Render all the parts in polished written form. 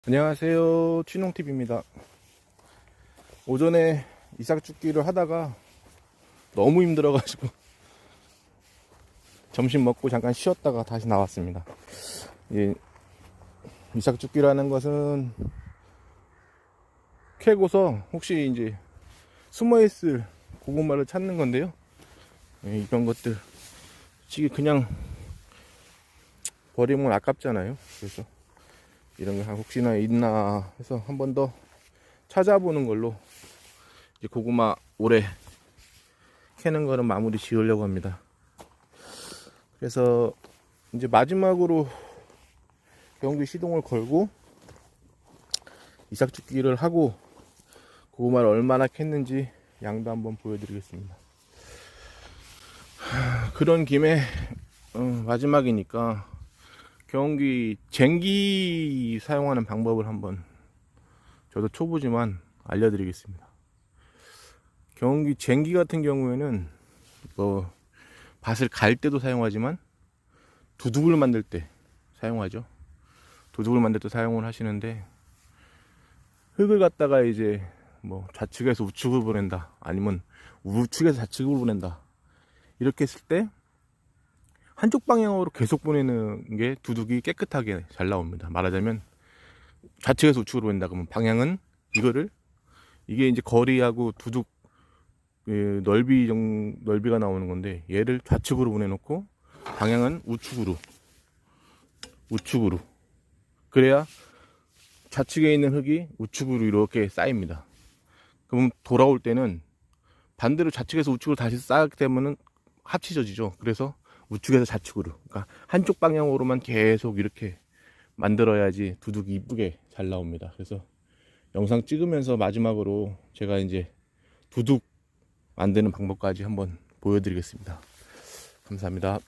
안녕하세요, 취농TV입니다. 오전에 이삭죽기를 하다가 너무 힘들어가지고 점심 먹고 잠깐 쉬었다가 다시 나왔습니다. 이 이삭죽기라는 것은 캐고서 혹시 이제 숨어있을 고구마를 찾는 건데요. 이런 것들 솔직히 그냥 버리면 아깝잖아요. 그래서 이런 게 혹시나 있나 해서 한 번 더 찾아보는 걸로 이제 고구마 올해 캐는 거는 마무리 지으려고 합니다. 그래서 이제 마지막으로 경기 시동을 걸고 이삭죽기를 하고 고구마를 얼마나 캤는지 양도 한번 보여드리겠습니다. 그런 김에 마지막이니까 경기 쟁기 사용하는 방법을 한번 저도 초보지만 알려드리겠습니다. 경기 쟁기 같은 경우에는 밭을 갈 때도 사용하지만 두둑을 만들 때 사용하죠. 두둑을 만들 때 사용을 하시는데, 흙을 갖다가 이제 좌측에서 우측으로 보낸다, 아니면 우측에서 좌측으로 보낸다, 이렇게 했을 때 한쪽 방향으로 계속 보내는 게 두둑이 깨끗하게 잘 나옵니다. 말하자면 좌측에서 우측으로 보낸다 그러면 방향은 이게 이제 거리하고 두둑 넓이가 나오는 건데, 얘를 좌측으로 보내놓고 방향은 우측으로 그래야 좌측에 있는 흙이 우측으로 이렇게 쌓입니다. 그럼 돌아올 때는 반대로 좌측에서 우측으로 다시 쌓게 되면은 합치져지죠. 그래서 우측에서 좌측으로, 그러니까 한쪽 방향으로만 계속 이렇게 만들어야지 두둑이 이쁘게 잘 나옵니다. 그래서 영상 찍으면서 마지막으로 제가 이제 두둑 만드는 방법까지 한번 보여드리겠습니다. 감사합니다.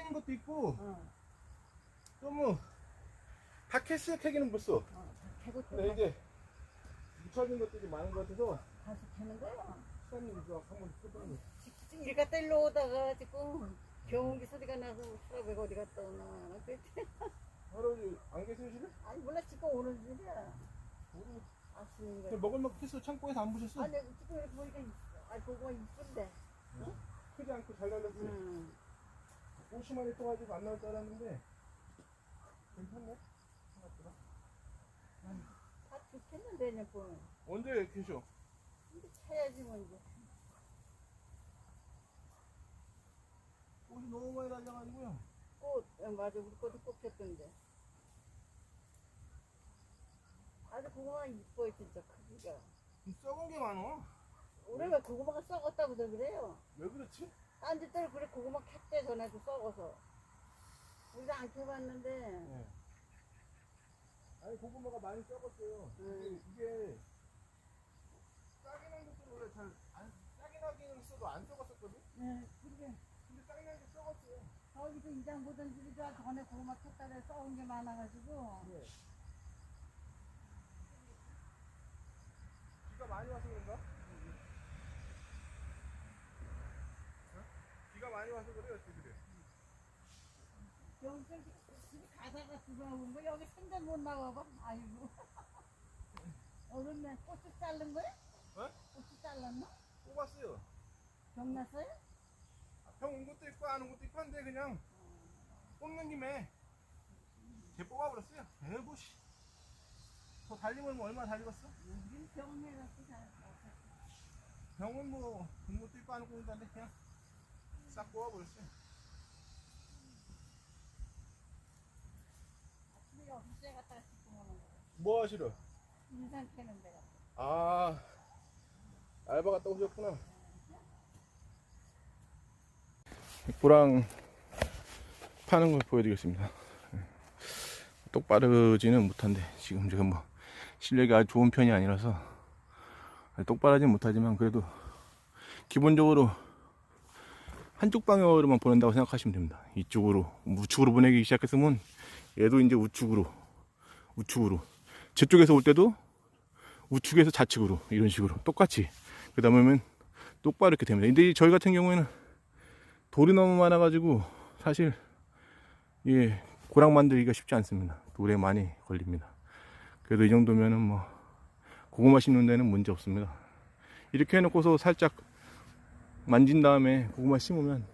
캐는 것도 있고 어. 또 뭐 다 캐스에 캐기는 벌써. 캐고 또 근데 이제 묻혀진 것들이 많은 것 같아서 다시 캐는 거야. 시장님 이거 한번 해보는 거. 지금 일 갔다 일로 오다가 지금 경운기 소리가 나서 수라베가 어디 갔다 오나 그랬지. 할아버지 안 계시실래? 아니 몰라 지금 오는 중이야. 모르. 아쉬운가. 먹을 만큼 캐스 창고에서 안 보셨어? 아니 지금 이렇게 보니까 아니 그거가 이쁜데. 크지 않고 잘 날렸어요. 응. 옷이만 입어가지고 안 나올 줄 알았는데 괜찮네. 생각보다. 다 좋겠는데 그냥 보면. 언제 계셔? 근데 차야지 뭐 이제. 옷이 너무 많이 날려가지고요. 꽃 맞아 우리 꽃도 꽃 폈던데. 아주 고구마 이뻐요 진짜 크기가. 썩은 게 많어. 올해가 고구마가 썩었다고 그래요. 왜 그렇지? 딴 데들 그래 고구마 캤대 전에도 썩어서. 우리도 안 캐봤는데. 네. 아니 고구마가 많이 썩었어요. 이게 싹이 난 것도 원래 잘안 싹이 나기는 있어도 안 썩었었거든. 네, 그게 근데 싹이 난 게 썩었어요. 저기도 이장 보던 집이 전에 고구마 캤다가 썩은 게 많아가지고. 네. 비가 많이 와서 그런가? 비가 많이 와서 그래요, 그래. 여기 가다가 들어온 거 여기 생전 못 나와봐. 아이고. 어른네 고추 자른 거야? 어? 고추 잘랐나? 뽑았어요. 병 났어요? 병 온 것도 있고 안 온 것도 있고 한데 그냥 뽑는 김에 개 뽑아버렸어요. 에보씨. 더 달리면 뭐 얼마나 달리겠어? 우린 병해갖고 잘. 병은 뭐 온 것도 있고 안 온 것도 있는데 그냥 싹 뽑아버렸어요. 아침에 6시에 갔다가 씻고 오는 거야. 뭐 하시러? 인상 캐는 데가. 아, 알바 갔다 오셨구나. 뿌랑 파는 걸 보여드리겠습니다. 똑바르지는 못한데 지금 제가 뭐 실력이 아주 좋은 편이 아니라서 똑바르진 못하지만 그래도 기본적으로 한쪽 방향으로만 보낸다고 생각하시면 됩니다. 이쪽으로 우측으로 보내기 시작했으면 얘도 이제 우측으로 저쪽에서 올 때도 우측에서 좌측으로 이런 식으로 똑같이 그 다음에는 똑바로 이렇게 됩니다. 근데 저희 같은 경우에는 돌이 너무 많아가지고 사실 예 고랑 만들기가 쉽지 않습니다. 돌에 많이 걸립니다. 그래도 이 정도면은 뭐 고구마 심는 데는 문제 없습니다. 이렇게 해놓고서 살짝 만진 다음에 고구마 심으면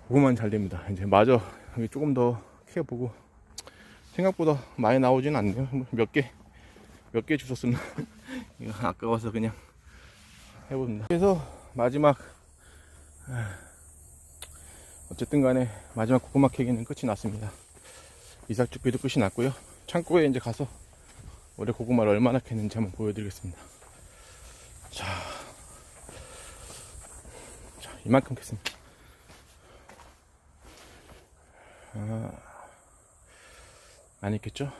고구마는 잘 됩니다. 이제 마저 여기 조금 더 캐보고 생각보다 많이 나오진 않네요. 몇 개 주웠으면 이거 아까워서 그냥 해봅니다. 그래서 마지막 어쨌든 간에 마지막 고구마 캐기는 끝이 났습니다. 이삭주피도 끝이 났고요. 창고에 이제 가서 올해 고구마를 얼마나 캤는지 한번 보여드리겠습니다. 자, 이만큼 캤습니다. 많이 캤죠?